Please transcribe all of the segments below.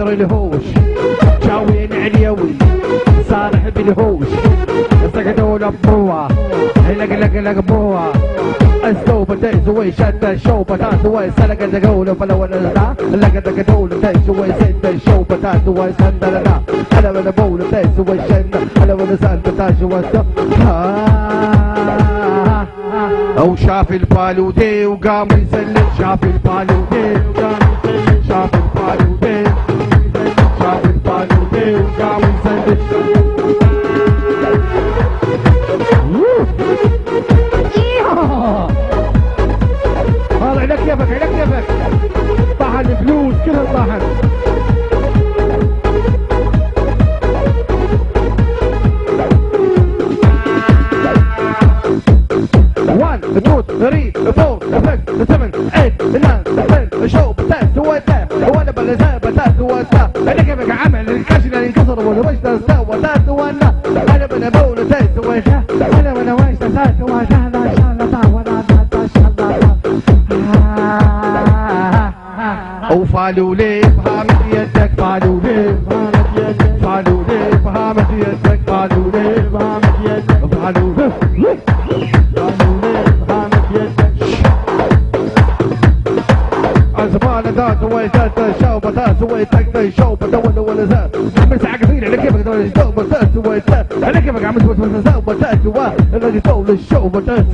عمر الهوش جاوين عليوي صالح بالهوش سكتوا لبوا لق بوا السوبر تيسوي شد الشوبة تاسوي سلقة تقول فلا ولا لا لقد تقول تيسوي سد الشوبة تاسوي سندلنا أنا ولا بول تيسوي شد أنا ولا سند تاسوي أو شاف البالودي وقام يسلم شاف البالودي وقام يسلم شاف البالودي شاف البالودي وقام يسلم هذا على كيفك على كيفك طحن فلوس كلها طحن One, two, three, four, five, seven, eight, nine, ten شو بتاع سويته وانا بلزق بتاع سويته انا كيفك عمل الكشن انكسر ولا مش تسوى تاع وانا انا بنا بقول تاع سويته انا وانا وش تاع سويته ان شاء الله تاع وانا ان شاء الله وفعلوا لي فهمت يدك فعلوا لي فهمت يدك فعلوا لي فهمت يدك فعلوا لي فهمت يدك فعلوا لي زمان ذات ويتات شوبة ذات ويتك شوبة دولة ولا ذات بس عقدين على كيفك دولة شوبة ذات ويتات على كيفك عم تسوي شوبة ذات ولا دولة شوبة ذات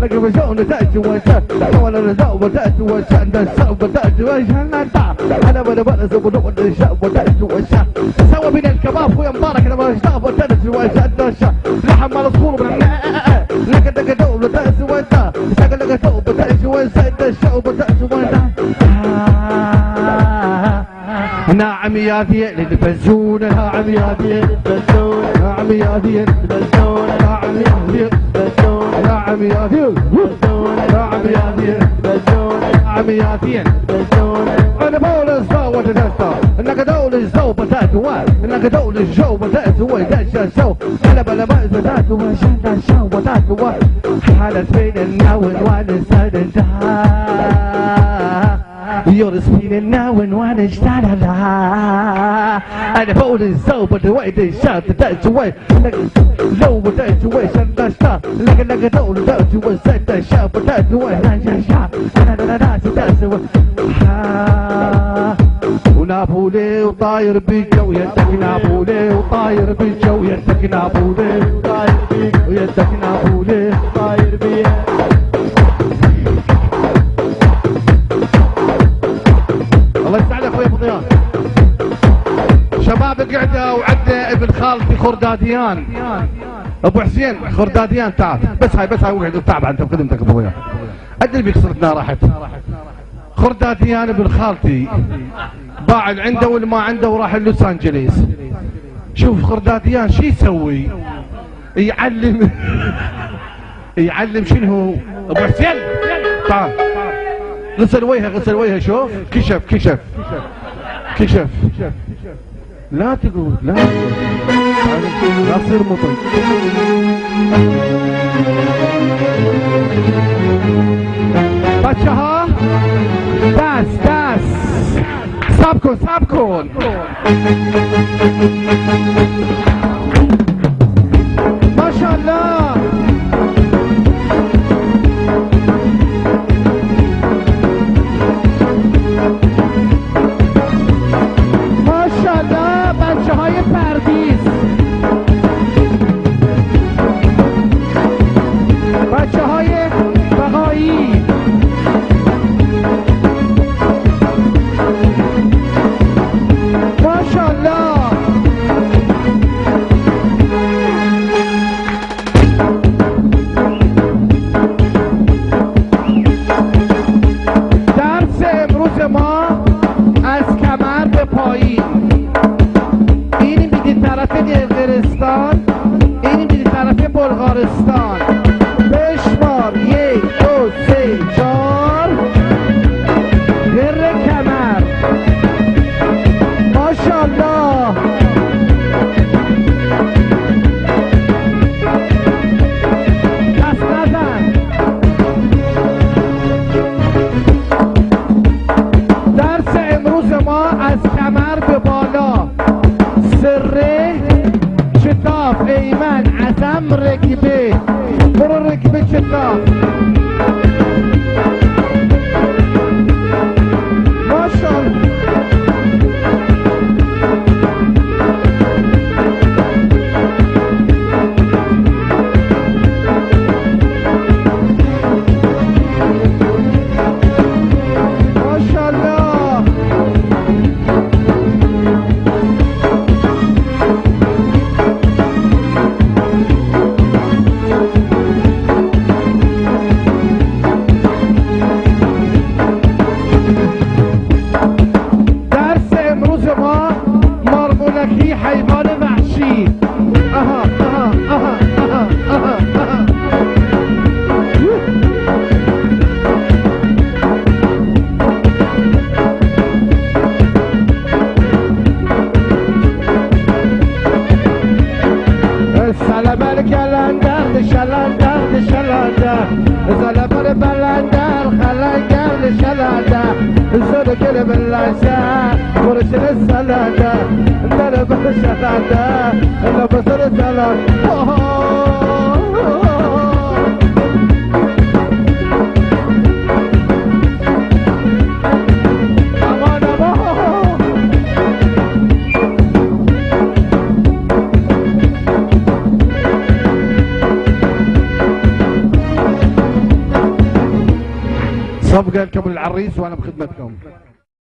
لكن بشون ذات ويتات ولا دولة ذات وشان شوبة ذات وشان أنا ولا زبون ولا شوبة ذات وشان سوى بين الكباب ويا مبارك لما شوبة ذات وشان لحم على الصخور لكن دولة ذات ويتات شكلك شوبة ذات وشان شوبة ذات ويتات نعم يا ذي للبنزون نعم يا ذي للبنزون نعم يا ذي للبنزون نعم يا ذي للبنزون نعم يا ذي للبنزون نعم يا ذي للبنزون نعم يا ذي للبنزون انا بقول الزو وتدسا انك دول الزو بتاتوا انك دول الجو بتاتوا دش الشو انا بلا ما بتاتوا شد الشو بتاتوا حالة بين النون والسد You're spinning now and one is da-da-da. And the phone is over the way they shout the dance away. Low with that away, send that stop. Like a doll, that you will set that shout, but that's the way I just shot. That's the way. ونابولي وطاير بالجو يدك نابولي وطاير بالجو يدك نابولي وطاير بالجو يدك نابولي وطاير بالجو الله يسعدك اخوي ابو ضياء. شباب قعده وعدى ابن خالتي خرداديان ابو حسين خرداديان تعال بس هاي وقعدوا تعب انت بخدمتك ابو ضياء. ادري بيك صرتنا راحت خرداديان ابن خالتي باع اللي عنده واللي ما عنده وراح لوس انجليس. شوف خرداديان شو يسوي؟ يعلم شنو هو ابو حسين تعال غسل وجهه شوف كشف لا تقول لا تصير مطل بچه‌ها دست صبر کن ماشاءالله بچه‌های پردیس بچه‌های بقایی ماشاءالله درس امروز ما از کمر به پایین این میدید طرف الري شطاف ايمان عزم ركبي مرور ركبي شطاف ما شاء الله صفقة لكم العريس وانا بخدمتكم.